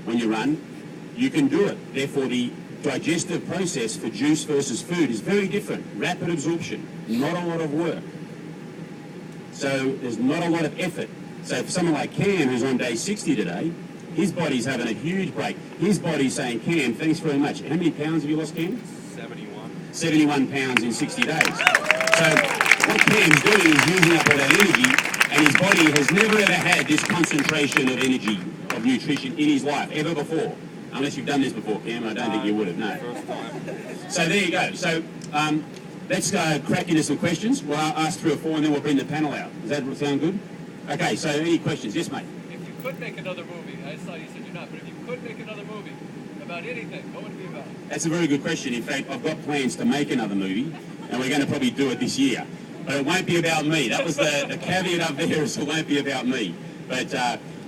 when you run, you can do it. Therefore, the digestive process for juice versus food is very different. Rapid absorption, not a lot of work. So there's not a lot of effort. So for someone like Cam, who's on day 60 today, his body's having a huge break. His body's saying, Cam, thanks very much. How many pounds have you lost, Cam? 71 pounds in 60 days. So what Cam's doing is using up all that energy, and his body has never ever had this concentration of energy, of nutrition in his life, ever before. Unless you've done this before, Cam, I don't think you would have, no. So there you go. So let's crack into some questions. We'll ask 3 or 4 and then we'll bring the panel out. Does that sound good? Okay, so any questions? Yes, mate. If you could make another movie, I saw you said you're not, but if you could make another movie about anything, what would it be about? That's a very good question. In fact, I've got plans to make another movie, and we're going to probably do it this year. But it won't be about me. That was the caveat up there, is it won't be about me. But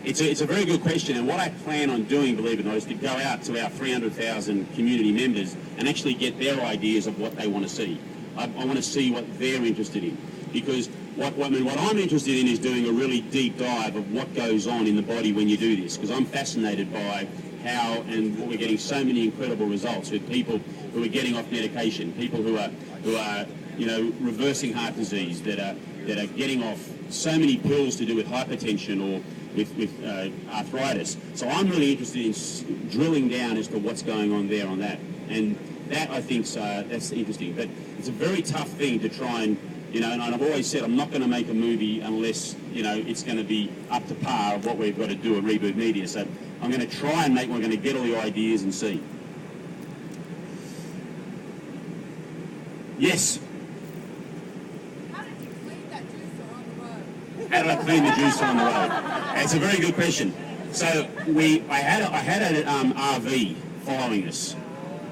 it's a very good question, and what I plan on doing, believe it or not, is to go out to our 300,000 community members and actually get their ideas of what they want to see. I want to see what they're interested in, because what I'm interested in is doing a really deep dive of what goes on in the body when you do this, because I'm fascinated by how and we're getting so many incredible results with people who are getting off medication, people who are reversing heart disease, that are getting off so many pills to do with hypertension or with arthritis. So I'm really interested in drilling down as to what's going on there on that, and that I think that's interesting. But it's a very tough thing to try and and I've always said I'm not going to make a movie unless it's going to be up to par of what we've got to do at Reboot Media. So I'm going to try and make one. I'm going to get all the ideas and see. Yes. How did you clean that juicer on the road? How did I clean the juicer on the road? It's a very good question. So I had an RV following us,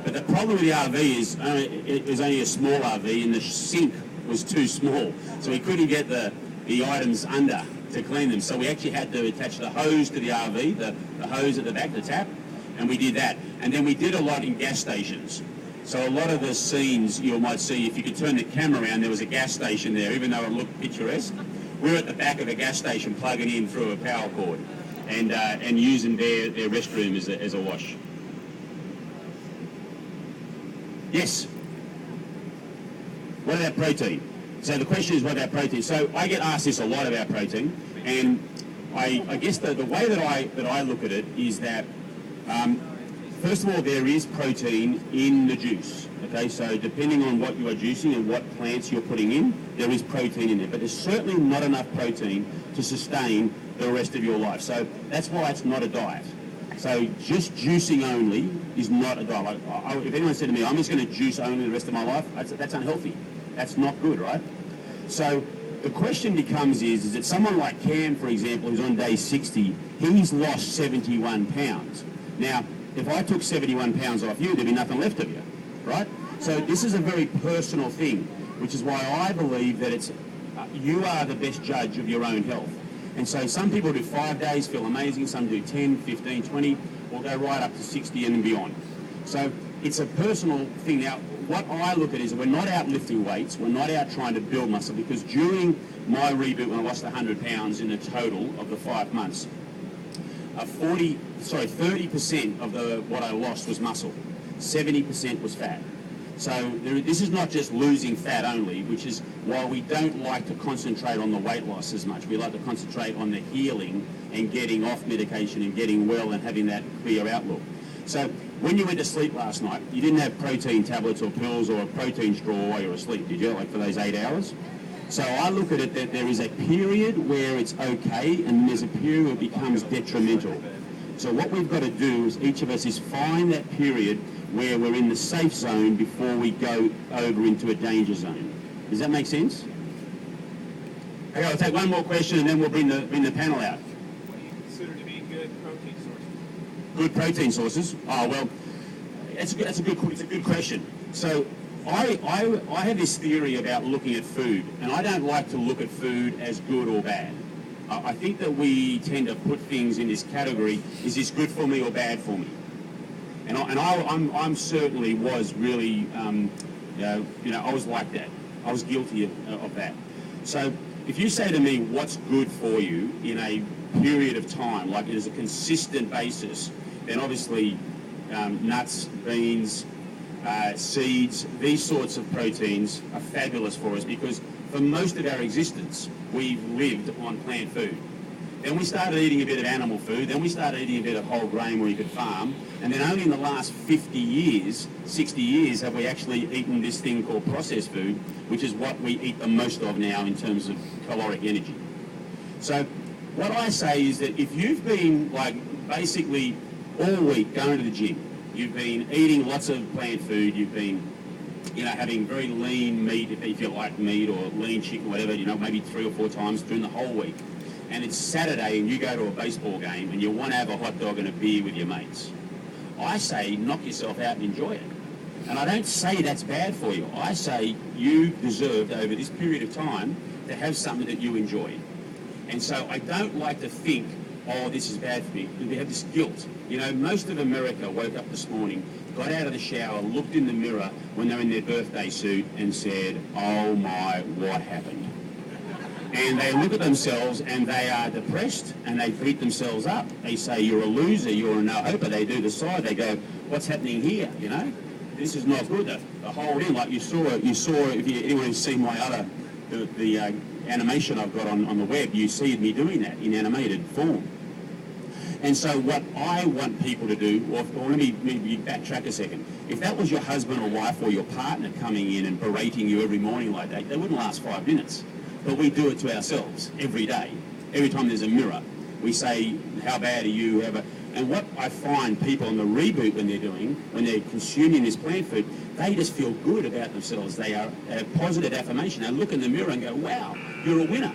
but the problem with the RV is it was only a small RV and the sink was too small, so we couldn't get the items under to clean them. So we actually had to attach the hose to the RV, the hose at the back, the tap, and we did that. And then we did a lot in gas stations. So a lot of the scenes you might see, if you could turn the camera around, there was a gas station there, even though it looked picturesque. We were at the back of a gas station plugging in through a power cord and using their restroom as a wash. Yes? What about protein? So the question is, what about protein? So I get asked this a lot about protein, and I guess the way that I look at it is that first of all, there is protein in the juice. Okay, so depending on what you are juicing and what plants you're putting in, there is protein in there, but there's certainly not enough protein to sustain the rest of your life. So that's why it's not a diet. So just juicing only is not a diet. Like, if anyone said to me, I'm just going to juice only the rest of my life, that's unhealthy. That's not good, right? So the question becomes is that someone like Cam, for example, who's on day 60, he's lost 71 pounds. Now, if I took 71 pounds off you, there'd be nothing left of you, right? So this is a very personal thing, which is why I believe that you are the best judge of your own health. And so some people do 5 days, feel amazing, some do 10, 15, 20, or go right up to 60 and beyond. So it's a personal thing. Now, what I look at is we're not out lifting weights, we're not out trying to build muscle, because during my reboot, when I lost 100 pounds in the total of the 5 months, 30% of what I lost was muscle, 70% was fat. So this is not just losing fat only, which is why we don't like to concentrate on the weight loss as much. We like to concentrate on the healing and getting off medication and getting well and having that clear outlook. So when you went to sleep last night, you didn't have protein tablets or pills or a protein straw while you were asleep, did you, like for those 8 hours? So I look at it that there is a period where it's okay and there's a period where it becomes detrimental. So what we've got to do is each of us is find that period where we're in the safe zone before we go over into a danger zone. Does that make sense? Okay, I'll take one more question and then we'll bring the panel out. What do you consider to be good protein sources? Good protein sources? Oh, well, it's a good question. So I have this theory about looking at food, and I don't like to look at food as good or bad. I think that we tend to put things in this category, is this good for me or bad for me? And I'm certainly was really, I was like that. I was guilty of that. So if you say to me, what's good for you in a period of time, like it is a consistent basis, then obviously nuts, beans, seeds, these sorts of proteins are fabulous for us because for most of our existence, we've lived on plant food. Then we started eating a bit of animal food, then we started eating a bit of whole grain where you could farm, and then only in the last 50 years, 60 years, have we actually eaten this thing called processed food, which is what we eat the most of now in terms of caloric energy. So what I say is that if you've been like basically all week going to the gym, you've been eating lots of plant food, you've been having very lean meat, if you like meat, or lean chicken, whatever, maybe 3 or 4 times during the whole week, and it's Saturday and you go to a baseball game and you want to have a hot dog and a beer with your mates, I say knock yourself out and enjoy it. And I don't say that's bad for you. I say you deserved over this period of time to have something that you enjoyed. And so I don't like to think, oh, this is bad for me. We have this guilt. Most of America woke up this morning, got out of the shower, looked in the mirror when they're in their birthday suit and said, oh my, what happened? And they look at themselves and they are depressed and they beat themselves up. They say, you're a loser, you're a no-hoper. They do the side, they go, what's happening here, This is not good. The whole thing, like you saw, if anyone who's seen my other, the animation I've got on the web, you see me doing that in animated form. And so what I want people to do, or let me backtrack a second. If that was your husband or wife or your partner coming in and berating you every morning like that, they wouldn't last 5 minutes. But we do it to ourselves every day. Every time there's a mirror, we say, how bad are you? And what I find people on the reboot when they're consuming this plant food, they just feel good about themselves. They are a positive affirmation. They look in the mirror and go, wow, you're a winner.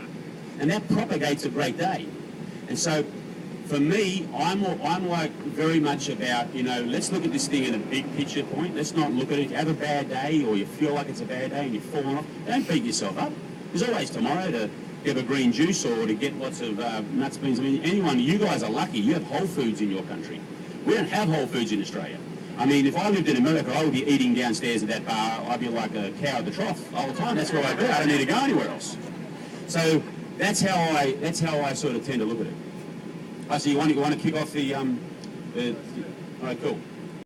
And that propagates a great day. And so for me, I'm like very much about, let's look at this thing in a big picture point. Let's not look at it. If you have a bad day or you feel like it's a bad day and you've fallen off, don't beat yourself up. There's always tomorrow to get a green juice or to get lots of nuts, beans. I mean, you guys are lucky. You have Whole Foods in your country. We don't have Whole Foods in Australia. I mean, if I lived in America, I would be eating downstairs at that bar. I'd be like a cow at the trough all the time. That's where I'd be. I don't need to go anywhere else. So that's how I sort of tend to look at it. So you want to kick off the all right, cool.